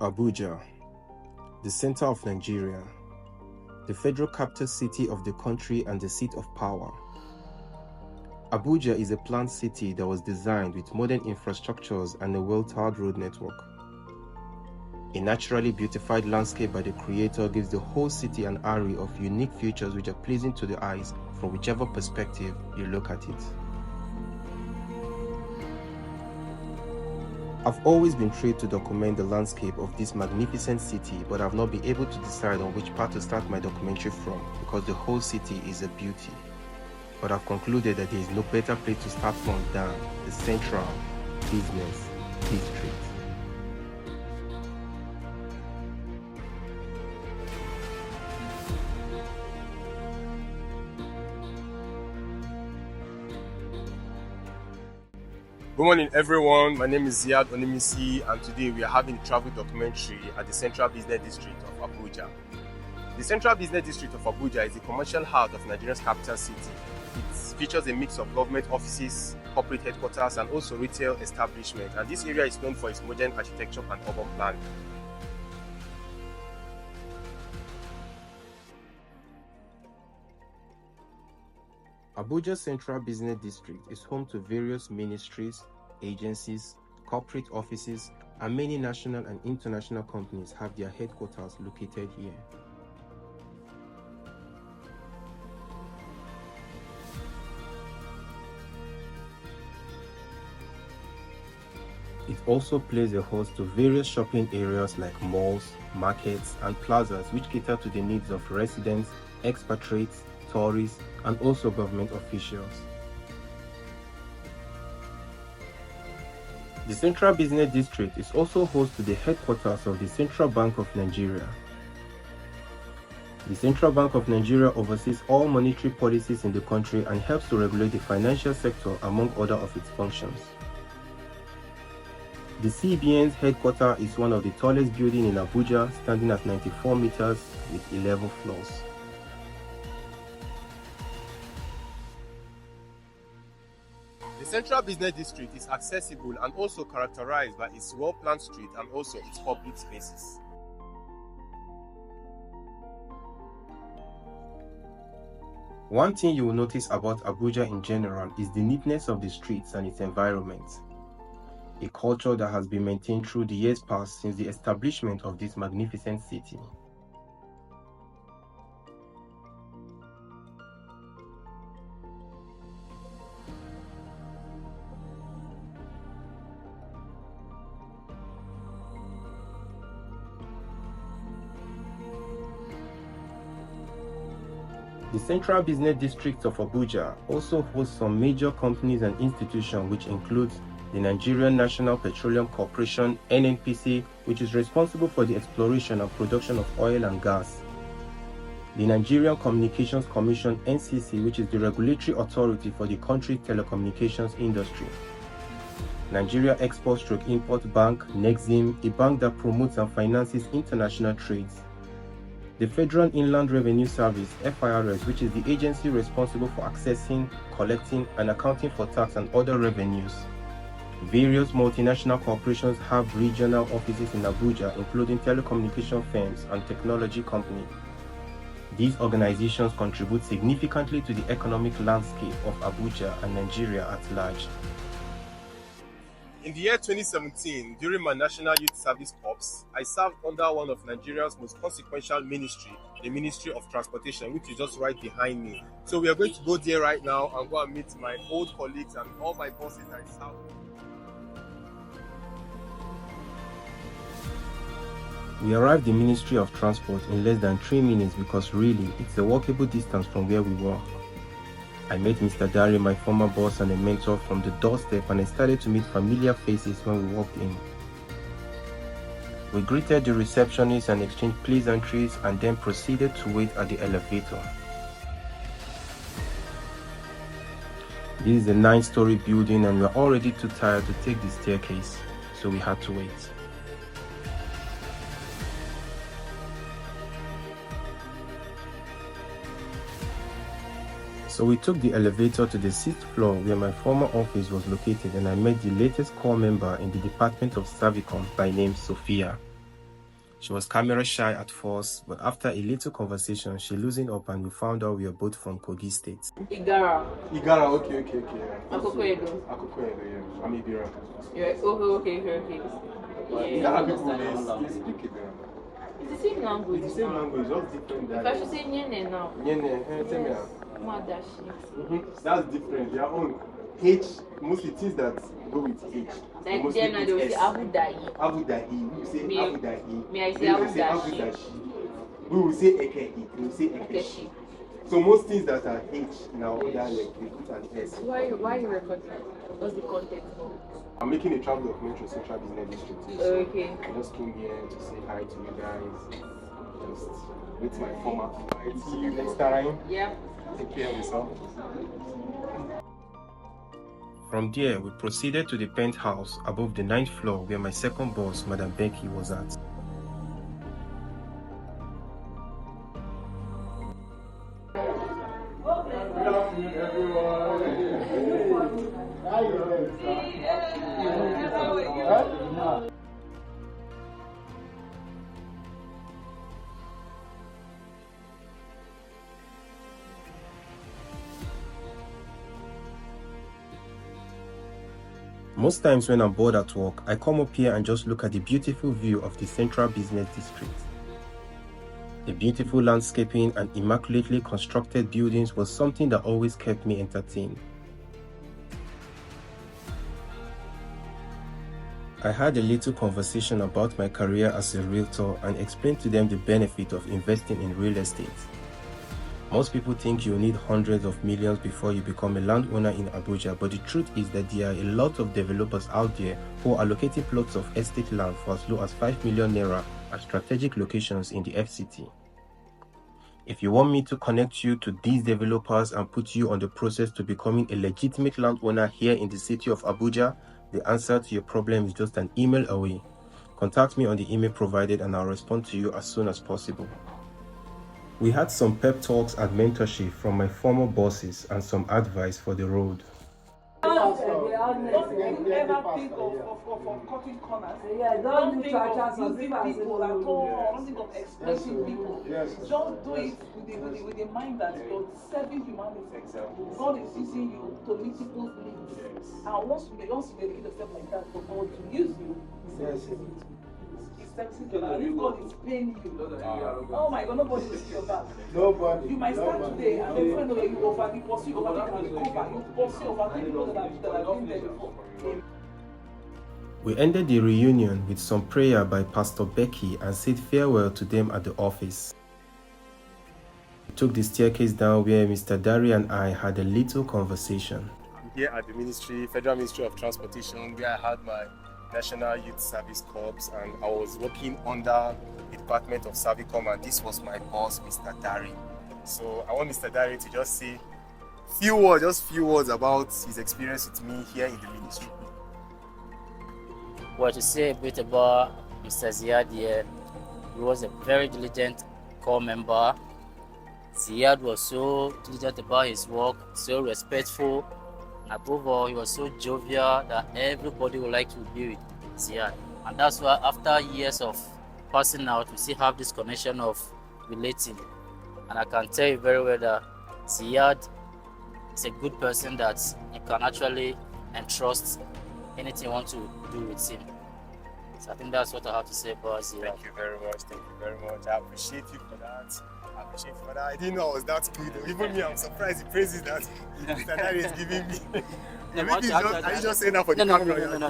Abuja, the center of Nigeria, the federal capital city of the country and the seat of power. Abuja is a planned city that was designed with modern infrastructures and a well-tarred road network. A naturally beautified landscape by the creator gives the whole city an array of unique features which are pleasing to the eyes from whichever perspective you look at it. I've always been thrilled to document the landscape of this magnificent city, but I've not been able to decide on which part to start my documentary from because the whole city is a beauty. But I've concluded that there is no better place to start from than the central business district. Good morning, everyone. My name is Ziad Onimisi, and today we are having a travel documentary at the Central Business District of Abuja. The Central Business District of Abuja is the commercial heart of Nigeria's capital city. It features a mix of government offices, corporate headquarters, and also retail establishments. And this area is known for its modern architecture and urban planning. Abuja Central Business District is home to various ministries, agencies, corporate offices, and many national and international companies have their headquarters located here. It also plays a host to various shopping areas like malls, markets, and plazas which cater to the needs of residents, expatriates, tourists, and also government officials. The Central Business District is also host to the headquarters of the Central Bank of Nigeria. The Central Bank of Nigeria oversees all monetary policies in the country and helps to regulate the financial sector among other of its functions. The CBN's headquarters is one of the tallest buildings in Abuja, standing at 94 meters with 11 floors. The Central Business District is accessible and also characterized by its well-planned street and also its public spaces. One thing you will notice about Abuja in general is the neatness of the streets and its environment, a culture that has been maintained through the years past since the establishment of this magnificent city. The Central Business District of Abuja also hosts some major companies and institutions which includes the Nigerian National Petroleum Corporation (NNPC), which is responsible for the exploration and production of oil and gas, the Nigerian Communications Commission (NCC), which is the regulatory authority for the country's telecommunications industry, Nigeria Export-Import Bank (NEXIM), a bank that promotes and finances international trades, the Federal Inland Revenue Service (FIRS), which is the agency responsible for accessing, collecting, and accounting for tax and other revenues. Various multinational corporations have regional offices in Abuja, including telecommunication firms and technology companies. These organizations contribute significantly to the economic landscape of Abuja and Nigeria at large. In the year 2017, during my National Youth Service Corps, I served under one of Nigeria's most consequential ministry, the Ministry of Transportation, which is just right behind me. So we are going to go there right now and go and meet my old colleagues and all my bosses that I served. We arrived the Ministry of Transport in less than 3 minutes because really, it's a walkable distance from where we were. I met Mr. Dari, my former boss and a mentor, from the doorstep, and I started to meet familiar faces when we walked in. We greeted the receptionist and exchanged pleasantries and then proceeded to wait at the elevator. This is a 9-story building and we are already too tired to take the staircase, so we had to wait. So we took the elevator to the 6th floor where my former office was located, and I met the latest core member in the Department of Servicom by name Sophia. She was camera shy at first, but after a little conversation, she loosened up and we found out we are both from Kogi State. Igara, okay. Akoko Edo, yeah. I'm Ibira. Yeah, okay. Yeah. Igara people, they speak Ibira. It's the same language. It's the same language, just different. If I should say Nyene now. Nyene, tell me now. Madashi. That's different. Their own H, mostly things that go with H. Like them now they will say Abudai. We will say Abudai. May I say Abudashi? We will say Ekei. We will say Ekeshi. So most things that are H in our dialect, we put an S. Why you recording? What's the context for? I'm making a travel documentary in Central Business District. Okay. I just came here to say hi to you guys. Just meet my former clients. See you next time. Yeah. Take care of yourself. From there, we proceeded to the penthouse above the 9th floor where my second boss, Madam Becky, was at. Good afternoon, everyone. Most times when I'm bored at work, I come up here and just look at the beautiful view of the Central Business District. The beautiful landscaping and immaculately constructed buildings was something that always kept me entertained. I had a little conversation about my career as a realtor and explained to them the benefit of investing in real estate. Most people think you need hundreds of millions before you become a landowner in Abuja, but the truth is that there are a lot of developers out there who are allocating plots of estate land for as low as 5 million naira at strategic locations in the FCT. If you want me to connect you to these developers and put you on the process to becoming a legitimate landowner here in the city of Abuja, the answer to your problem is just an email away. Contact me on the email provided and I'll respond to you as soon as possible. We had some pep talks and mentorship from my former bosses and some advice for the road. Don't ever think of cutting corners. Don't think of using people at all. Don't think of exploiting people. Just do it with the mind that you're serving humanity. God is using you to meet people's needs. And once you dedicate yourself like that for God to use you, if God is paying you, oh my God, nobody will see your back. Nobody. You might start today and then find out you pursue over and recover. You pursue over people that have been there before. We ended the reunion with some prayer by Pastor Becky and said farewell to them at the office. We took the staircase down where Mr. Dari and I had a little conversation. I'm here at the Federal Ministry of Transportation, where I had my National Youth Service Corps, and I was working under the Department of Savicom, and this was my boss, Mr. Dari. So I want Mr. Dari to just say few words about his experience with me here in the ministry. Well, to say a bit about Mr. Ziad here, he was a very diligent corps member. Ziad was so diligent about his work, so respectful. Above all, he was so jovial that everybody would like to be with Ziad. And that's why after years of passing out, we still have this connection of relating. And I can tell you very well that Ziad is a good person that you can actually entrust anything you want to do with him. So I think that's what I have to say about Ziad. Thank you very much. I appreciate you for that. I didn't know I was that good. Even me, I'm surprised the praises that Mr. Dari is giving me. Are you just saying that for the camera? No.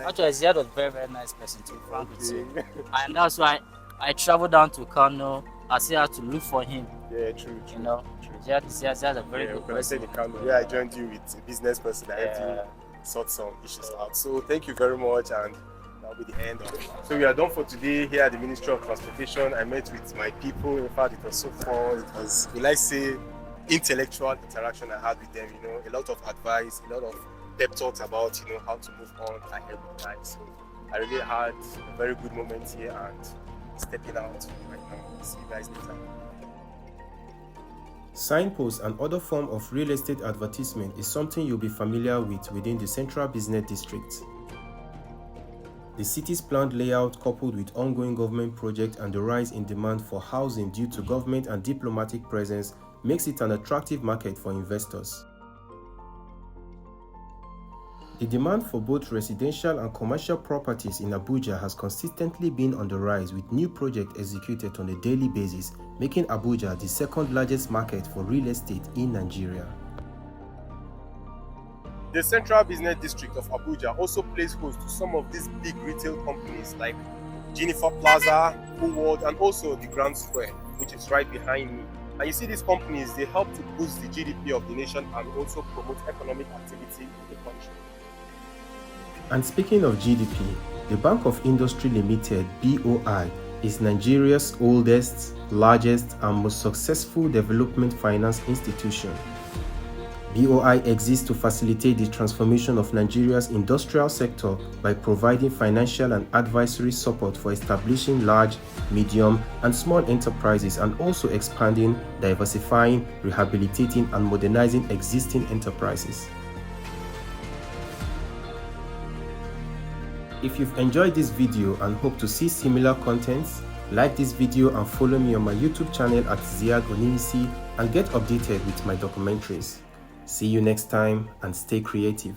Actually, Ziad was a very, very nice person to frank with you. And that's why I traveled down to Kano. I still had to look for him. Yeah, true. You know, Ziad a very good person. When I said Kano, I joined you with a business person that helped you sort some issues out. So thank you very much, and that'll be the end of it. So we are done for today here at the Ministry of Transportation. I met with my people. In fact, it was so fun. It was, will I say, intellectual interaction I had with them. You know, a lot of advice, a lot of pep talks about how to move on ahead with life. So I really had a very good moment here and stepping out right now. See you guys later. Signposts and other form of real estate advertisement is something you'll be familiar with within the Central Business District. The city's planned layout, coupled with ongoing government projects and the rise in demand for housing due to government and diplomatic presence, makes it an attractive market for investors. The demand for both residential and commercial properties in Abuja has consistently been on the rise, with new projects executed on a daily basis, making Abuja the second largest market for real estate in Nigeria. The Central Business District of Abuja also plays host to some of these big retail companies like Jennifer Plaza, Full World, and also the Grand Square, which is right behind me. And you see, these companies, they help to boost the GDP of the nation and also promote economic activity in the country. And speaking of GDP, the Bank of Industry Limited (BOI) is Nigeria's oldest, largest, and most successful development finance institution. BOI exists to facilitate the transformation of Nigeria's industrial sector by providing financial and advisory support for establishing large, medium, and small enterprises, and also expanding, diversifying, rehabilitating, and modernizing existing enterprises. If you've enjoyed this video and hope to see similar contents, like this video and follow me on my YouTube channel at Ziad Onimisi and get updated with my documentaries. See you next time and stay creative.